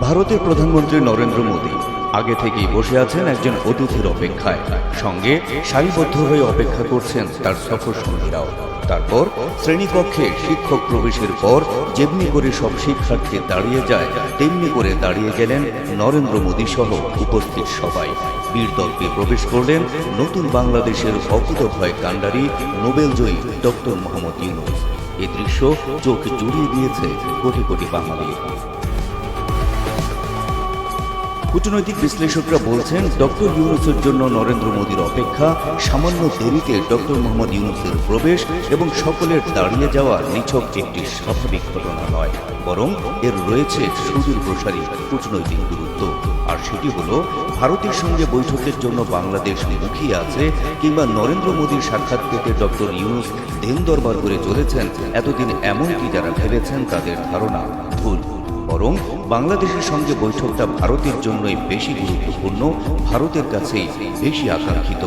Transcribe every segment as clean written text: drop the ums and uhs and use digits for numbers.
ভারতের প্রধানমন্ত্রী নরেন্দ্র মোদী আগে থেকেই বসে আছেন একজন অতিথির অপেক্ষায়। সঙ্গে সারিবদ্ধ হয়ে অপেক্ষা করছেন তার সফর সঙ্গীরাও। তারপর শ্রেণীকক্ষে শিক্ষক প্রবেশের পর যেমনি করে সব শিক্ষার্থী দাঁড়িয়ে যায়, তেমনি করে দাঁড়িয়ে গেলেন নরেন্দ্র মোদী সহ উপস্থিত সবাই। বীরদর্পে প্রবেশ করলেন নতুন বাংলাদেশের অকুতোভয় কাণ্ডারি নোবেলজয়ী ডক্টর মোহাম্মদ ইউনূস। এ দৃশ্য চোখ জুড়িয়ে দিয়েছে কোটি কোটি বাঙালির। কূটনৈতিক বিশ্লেষকরা বলছেন, ডক্টর ইউনূসের জন্য নরেন্দ্র মোদীর অপেক্ষা, সামান্য দেরিতে ডক্টর মোহাম্মদ ইউনূসের প্রবেশ এবং সকলের দাঁড়িয়ে যাওয়া নিছক একটি স্বাভাবিক ঘটনা নয়, বরং এর রয়েছে সুদূর প্রসারী কূটনৈতিক গুরুত্ব। আর সেটি হলো, ভারতের সঙ্গে বৈঠকের জন্য বাংলাদেশ মুখিয়ে আছে, কিংবা নরেন্দ্র মোদীর সাক্ষাৎ পেতে ডক্টর ইউনূস দেন দরবার করে চলেছেন এতদিন, এমনকি যারা ভেবেছেন তাদের ধারণা ভুল। বরং বাংলাদেশের সঙ্গে বৈঠকটা ভারতের জন্যই বেশি গুরুত্বপূর্ণ, ভারতের কাছেই বেশি আকাঙ্ক্ষিত।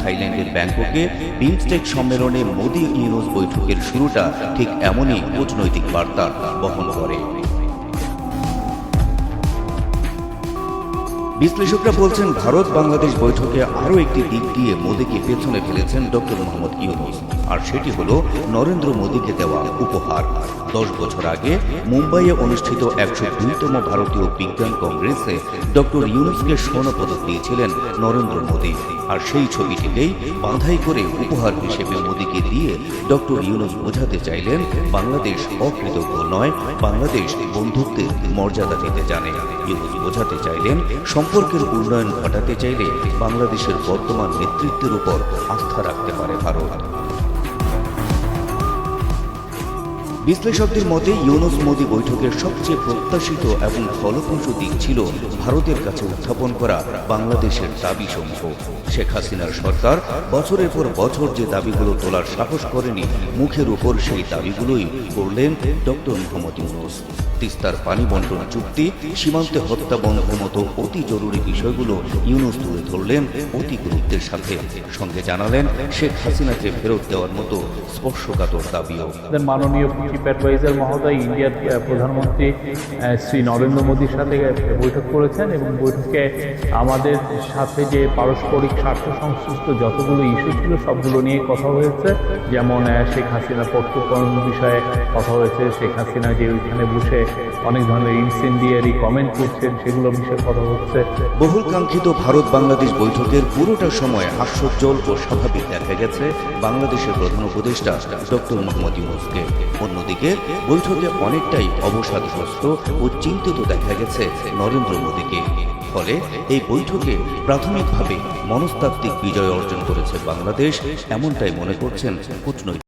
থাইল্যান্ডের ব্যাংককে বিমস্টেক সম্মেলনে মোদী ইউনূস বৈঠকের শুরুটা ঠিক এমনই কূটনৈতিক বার্তা বহন করে। বিশ্লেষকরা বলছেন, ভারত বাংলাদেশ বৈঠকে আরও একটি দিক দিয়ে মোদীকে পেছনে ফেলেছেন ডক্টর মোহাম্মদ ইউনূস, আর সেটি হলো নরেন্দ্র মোদীকে দেওয়া উপহার। 10 বছর আগে মুম্বাইয়ে অনুষ্ঠিত 102তম ভারতীয় বিজ্ঞান কংগ্রেসে ডক্টর ইউনূসকে স্বর্ণপদক দিয়েছিলেন নরেন্দ্র মোদী। আর সেই ছবিটিকেই বাঁধাই করে উপহার হিসেবে মোদীকে দিয়ে ডক্টর ইউনূস বোঝাতে চাইলেন, বাংলাদেশ অকৃতজ্ঞ নয়, বাংলাদেশ বন্ধুত্বের মর্যাদা দিতে জানে। ইউনূস বোঝাতে চাইলেন, সম্পর্কের উন্নয়ন ঘটাতে চাইলে বাংলাদেশের বর্তমান নেতৃত্বের উপর আস্থা রাখতে পারে ভারত। বিশ্লেষকদের মতে, ইউনূস মোদী বৈঠকের সবচেয়ে প্রত্যাশিত এবং ফলপ্রসূ দিক ছিল ভারতের কাছে উত্থাপন করা বাংলাদেশের দাবিসমূহ। শেখ হাসিনার সরকার বছরের পর বছর যে দাবিগুলো তোলার সাহস করেনি, মুখের উপর সেই দাবিগুলোই করলেন ডক্টর মোহাম্মদ ইউনূস। তিস্তার পানি বন্টন চুক্তি, সীমান্তে হত্যা বন্ধের মতো অতি জরুরি বিষয়গুলো ইউনূস তুলে ধরলেন অতি গুরুত্বের সাথে। সঙ্গে জানালেন, শেখ হাসিনাকে ফেরত দেওয়ার মতো স্পর্শকাতর দাবিও। মাননীয় চিফ অ্যাডভাইজার মহোদয় ইন্ডিয়ার প্রধানমন্ত্রী শ্রী নরেন্দ্র মোদীর সাথে বৈঠক করেছেন এবং বৈঠকে আমাদের সাথে যে পারস্পরিক স্বার্থ সংশ্লিষ্ট যতগুলো ইস্যু ছিল সবগুলো নিয়ে কথা হয়েছে। যেমন শেখ হাসিনা প্রত্যর্পণ বিষয়ে কথা হয়েছে, শেখ হাসিনা যে ওইখানে বসে অনেক ধরনের ইনসেন্ডিয়ারি কমেন্ট করছেন সেগুলো বিষয়ে কথা হচ্ছে। বহুল কাঙ্ক্ষিত ভারত বাংলাদেশ বৈঠকের পুরোটা সময় হাস্যোজ্জ্বল ও স্বাভাবিক দেখা গেছে বাংলাদেশের প্রধান উপদেষ্টা ডক্টর মোহাম্মদ ইউনূসকে। অন্যদিকে বৈঠকে অনেকটাই অবসাদগ্রস্ত ও চিন্তিত দেখা গেছে নরেন্দ্র মোদীকে। ফলে এই বৈঠকে প্রাথমিকভাবে মনস্তাত্ত্বিক বিজয় অর্জন করেছে বাংলাদেশ, এমনটাই মনে করছেন কূটনৈতিক।